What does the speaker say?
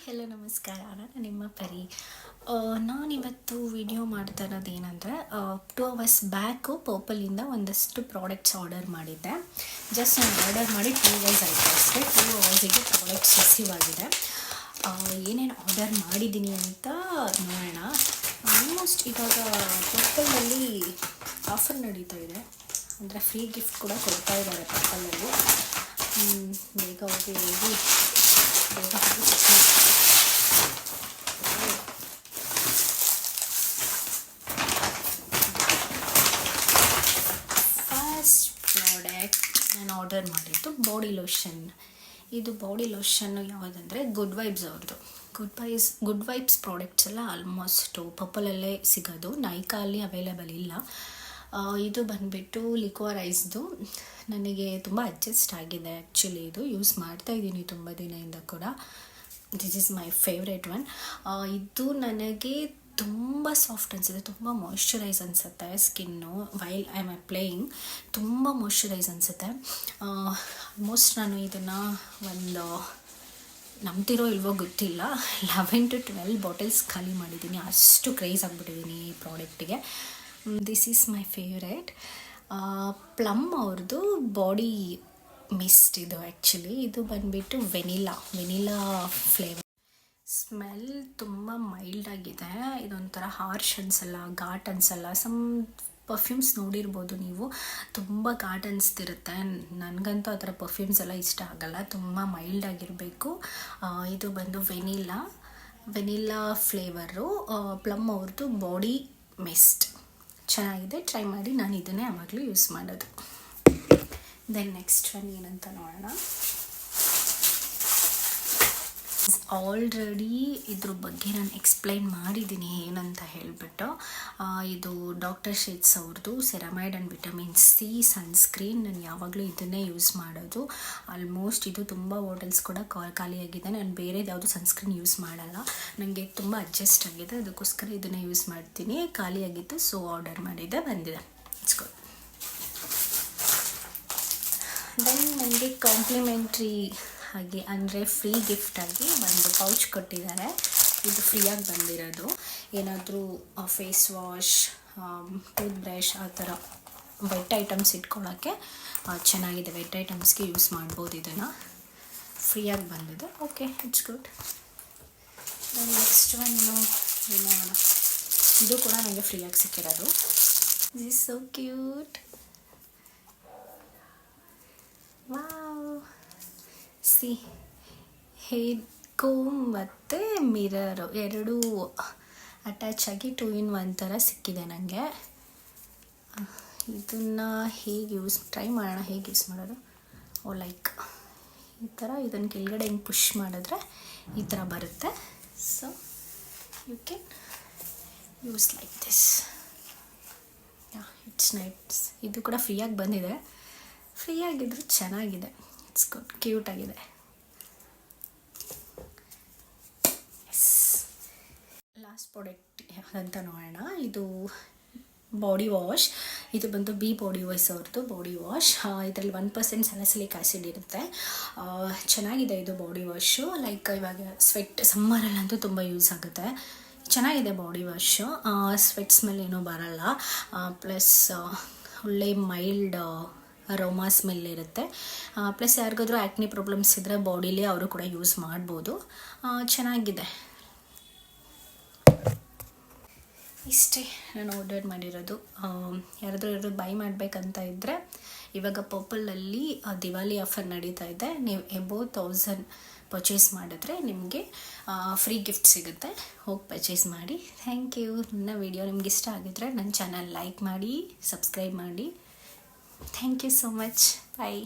Hello ನಮಸ್ಕಾರ, ನಾನು ನಿಮ್ಮ ಪರಿ. ನಾನಿವತ್ತು ವಿಡಿಯೋ ಮಾಡ್ತಾ ಇರೋದು ಏನಂದರೆ 2 hours ಬ್ಯಾಕು ಪರ್ಪಲಿಂದ ಒಂದಷ್ಟು ಪ್ರಾಡಕ್ಟ್ಸ್ ಆರ್ಡರ್ ಮಾಡಿದ್ದೆ. ಜಸ್ಟ್ ನಾನು ಆರ್ಡರ್ ಮಾಡಿ 2 hours ಆಯಿತು ಅಷ್ಟೇ. 2 hours ಪ್ರಾಡಕ್ಟ್ಸ್ ರಿಸೀವ್ ಆಗಿದೆ. ಏನೇನು ಆರ್ಡರ್ ಮಾಡಿದ್ದೀನಿ ಅಂತ ನೋಡೋಣ. ಆಲ್ಮೋಸ್ಟ್ ಇವಾಗ ಪರ್ಪಲಲ್ಲಿ ಆಫರ್ ನಡೀತಾ ಇದೆ, ಅಂದರೆ ಫ್ರೀ ಗಿಫ್ಟ್ ಕೂಡ ಕೊಡ್ತಾ ಇದ್ದಾರೆ ಪರ್ಪಲಲ್ಲಿ. ಬೇಗ ಹೋಗಿ ಫಸ್ಟ್ ಪ್ರಾಡಕ್ಟ್ ನಾನು ಆರ್ಡರ್ ಮಾಡಿದ್ದು ಬಾಡಿ ಲೋಷನ್. ಇದು ಬಾಡಿ ಲೋಷನ್ನು ಯಾವುದಂದರೆ ಗುಡ್ ವೈಬ್ಸ್ ಅವ್ರದ್ದು. ಗುಡ್ ವೈಬ್ಸ್ ಪ್ರಾಡಕ್ಟ್ಸ್ ಎಲ್ಲ ಆಲ್ಮೋಸ್ಟು ಪರ್ಪಲಲ್ಲೇ ಸಿಗೋದು, ನೈಕಾ ಅಲ್ಲಿ ಅವೈಲೇಬಲ್ ಇಲ್ಲ. ಇದು ಬಂದುಬಿಟ್ಟು ಲಿಕ್ವರೈಸ್ದು. ನನಗೆ ತುಂಬ ಅಡ್ಜಸ್ಟ್ ಆಗಿದೆ ಆ್ಯಕ್ಚುಲಿ. ಇದು ಯೂಸ್ ಮಾಡ್ತಾಯಿದ್ದೀನಿ ತುಂಬ ದಿನದಿಂದ ಕೂಡ. This is my favourite one. ಇದು ನನಗೆ ತುಂಬ ಸಾಫ್ಟ್ ಅನಿಸುತ್ತೆ, ತುಂಬ ಮಾಯ್ಶ್ಚರೈಸ್ ಅನಿಸುತ್ತೆ skin. While I am applying ತುಂಬ ಮಾಯ್ಶ್ಚರೈಸ್ ಅನಿಸುತ್ತೆ. ಆಲ್ಮೋಸ್ಟ್ ನಾನು ಇದನ್ನು ಒಂದು ನಂಬ್ತಿರೋ ಇಲ್ವೋ ಗೊತ್ತಿಲ್ಲ, 11 to 12 ಬಾಟಲ್ಸ್ ಖಾಲಿ ಮಾಡಿದ್ದೀನಿ. ಅಷ್ಟು ಕ್ರೇಜ್ ಆಗಿಬಿಟ್ಟಿದ್ದೀನಿ ಈ ಪ್ರಾಡಕ್ಟಿಗೆ. This is my favourite. Plum ಅವ್ರದ್ದು ಬಾಡಿ ಮಿಸ್ಟ್ ಇದು ಆ್ಯಕ್ಚುಲಿ. ಇದು ಬಂದುಬಿಟ್ಟು ವೆನಿಲಾ ಫ್ಲೇವರ್. ಸ್ಮೆಲ್ ತುಂಬ ಮೈಲ್ಡ್ ಆಗಿದೆ. ಇದೊಂಥರ ಹಾರ್ಶ್ ಅನಿಸಲ್ಲ, ಘಾಟ್ ಅನಿಸಲ್ಲ. ಸಮ್ ಪರ್ಫ್ಯೂಮ್ಸ್ ನೋಡಿರ್ಬೋದು ನೀವು, ತುಂಬ ಘಾಟ್ ಅನಿಸ್ತಿರುತ್ತೆ. ನನಗಂತೂ ಆ ಥರ ಪರ್ಫ್ಯೂಮ್ಸ್ ಎಲ್ಲ ಇಷ್ಟ ಆಗಲ್ಲ, ತುಂಬ ಮೈಲ್ಡ್ ಆಗಿರಬೇಕು. ಇದು ಬಂದು ವೆನಿಲಾ ಫ್ಲೇವರು. ಪ್ಲಮ್ ಅವ್ರದ್ದು ಬಾಡಿ ಮಿಸ್ಟ್ ಚೆನ್ನಾಗಿದೆ, ಟ್ರೈ ಮಾಡಿ. ನಾನು ಇದನ್ನೇ ಯಾವಾಗಲೂ ಯೂಸ್ ಮಾಡೋದು. ದೆನ್ ನೆಕ್ಸ್ಟ್ ಒನ್ ಏನಂತ ನೋಡೋಣ. ಆಲ್ರೆಡಿ ಇದ್ರ ಬಗ್ಗೆ ನಾನು ಎಕ್ಸ್ಪ್ಲೈನ್ ಮಾಡಿದ್ದೀನಿ ಏನಂತ ಹೇಳಿಬಿಟ್ಟು. ಇದು ಡಾಕ್ಟರ್ ಶೇಟ್ಸ್ ಅವ್ರದ್ದು ಸೆರಮೈಡ್ ಆ್ಯಂಡ್ ವಿಟಮಿನ್ ಸಿ ಸನ್ಸ್ಕ್ರೀನ್. ನಾನು ಯಾವಾಗಲೂ ಇದನ್ನೇ ಯೂಸ್ ಮಾಡೋದು. ಆಲ್ಮೋಸ್ಟ್ ಇದು ತುಂಬ ಬಾಟಲ್ಸ್ ಕೂಡ ಖಾಲಿಯಾಗಿದೆ. ನಾನು ಬೇರೆದು ಯಾವುದು ಸನ್ಸ್ಕ್ರೀನ್ ಯೂಸ್ ಮಾಡಲ್ಲ, ನನಗೆ ತುಂಬ ಅಡ್ಜಸ್ಟ್ ಆಗಿದೆ, ಅದಕ್ಕೋಸ್ಕರ ಇದನ್ನೇ ಯೂಸ್ ಮಾಡ್ತೀನಿ. ಖಾಲಿಯಾಗಿತ್ತು, ಸೊ ಆರ್ಡರ್ ಮಾಡಿದ್ದೆ, ಬಂದಿದೆ. It's good. ದೆನ್ ನನಗೆ ಕಾಂಪ್ಲಿಮೆಂಟ್ರಿ ಹಾಗೆ ಅಂದರೆ ಫ್ರೀ ಗಿಫ್ಟಾಗಿ ಒಂದು ಪೌಚ್ ಕೊಟ್ಟಿದ್ದಾರೆ. ಇದು ಫ್ರೀಯಾಗಿ ಬಂದಿರೋದು. ಏನಾದರೂ ಫೇಸ್ ವಾಶ್, ಟೂತ್ ಬ್ರಷ್ ಆ ಥರ ವೆಟ್ ಐಟಮ್ಸ್ ಇಟ್ಕೊಳ್ಳೋಕ್ಕೆ ಚೆನ್ನಾಗಿದೆ. ವೆಟ್ ಐಟಮ್ಸ್ಗೆ ಯೂಸ್ ಮಾಡ್ಬೋದು ಇದನ್ನು. ಫ್ರೀಯಾಗಿ ಬಂದಿದೆ. Okay, it's good. Next one ನೋಡೋಣ. ಇದು ಕೂಡ ನನಗೆ ಫ್ರೀಯಾಗಿ ಸಿಕ್ಕಿರೋದು. This is so cute. Wow, see hair comb ಮತ್ತು ಮಿರರು ಎರಡೂ ಅಟ್ಯಾಚ್ ಆಗಿ 2 in 1 ಥರ ಸಿಕ್ಕಿದೆ ನನಗೆ. ಇದನ್ನು ಹೇಗೆ ಟ್ರೈ ಮಾಡೋಣ, ಹೇಗೆ ಯೂಸ್ ಮಾಡೋದು. ಲೈಕ್ ಈ ಥರ ಇದನ್ನು ಕೆಳಗಡೆ ಹಿಂಗೆ ಪುಷ್ ಮಾಡಿದ್ರೆ ಈ ಥರ ಬರುತ್ತೆ. So you can use like this. It's nice. ಇದು ಕೂಡ ಫ್ರೀಯಾಗಿ ಬಂದಿದೆ. ಫ್ರೀಯಾಗಿದ್ದರೂ ಚೆನ್ನಾಗಿದೆ. ಇಟ್ಸ್ ಗುಡ್, ಕ್ಯೂಟ್ ಆಗಿದೆ. ಲಾಸ್ಟ್ ಪ್ರಾಡಕ್ಟ್ ಅಂತ ನೋಡೋಣ. ಇದು ಬಾಡಿ ವಾಶ್. ಇದು ಬಂದು ಬಿ ಬಾಡಿ ವಾಶ್ ಅವ್ರದ್ದು ಬಾಡಿ ವಾಶ್. ಇದರಲ್ಲಿ 1% ಸ್ಯಾಲಿಸಿಲಿಕ್ ಆ್ಯಸಿಡ್ ಇರುತ್ತೆ. ಚೆನ್ನಾಗಿದೆ ಇದು ಬಾಡಿ ವಾಶು. ಲೈಕ್ ಇವಾಗ ಸಮ್ಮರಲ್ಲಂತೂ ತುಂಬ ಯೂಸ್ ಆಗುತ್ತೆ. ಚೆನ್ನಾಗಿದೆ ಬಾಡಿ ವಾಶು. ಸ್ವೆಟ್ ಸ್ಮೆಲ್ ಏನೂ ಬರಲ್ಲ. ಪ್ಲಸ್ ಒಳ್ಳೆ ಮೈಲ್ಡ್ ಅರೋಮಾ ಸ್ಮೆಲ್ ಇರುತ್ತೆ. ಪ್ಲಸ್ ಯಾರಿಗಾದ್ರೂ ಆ್ಯಕ್ನಿ ಪ್ರಾಬ್ಲಮ್ಸ್ ಇದ್ದರೆ ಬಾಡಿಲಿ ಅವರು ಕೂಡ ಯೂಸ್ ಮಾಡ್ಬೋದು. ಚೆನ್ನಾಗಿದೆ. ಇಷ್ಟೇ ನಾನು ಆರ್ಡರ್ ಮಾಡಿರೋದು. ಯಾರಾದರೂ ಬೈ ಮಾಡಬೇಕಂತ ಇದ್ದರೆ ಇವಾಗ ಪರ್ಪಲಲ್ಲಿ ದಿವಾಲಿ ಆಫರ್ ನಡೀತಾ ಇದೆ. ನೀವು ಎಬೋ 1000 ಪರ್ಚೇಸ್ ಮಾಡಿದ್ರೆ ನಿಮಗೆ ಫ್ರೀ ಗಿಫ್ಟ್ ಸಿಗುತ್ತೆ. ಹೋಗಿ ಪರ್ಚೇಸ್ ಮಾಡಿ. Thank you. ನನ್ನ ವಿಡಿಯೋ ನಿಮ್ಗೆ ಇಷ್ಟ ಆಗಿದ್ರೆ ನನ್ನ ಚಾನಲ್ ಲೈಕ್ ಮಾಡಿ, ಸಬ್ಸ್ಕ್ರೈಬ್ ಮಾಡಿ. Thank you so much. Bye.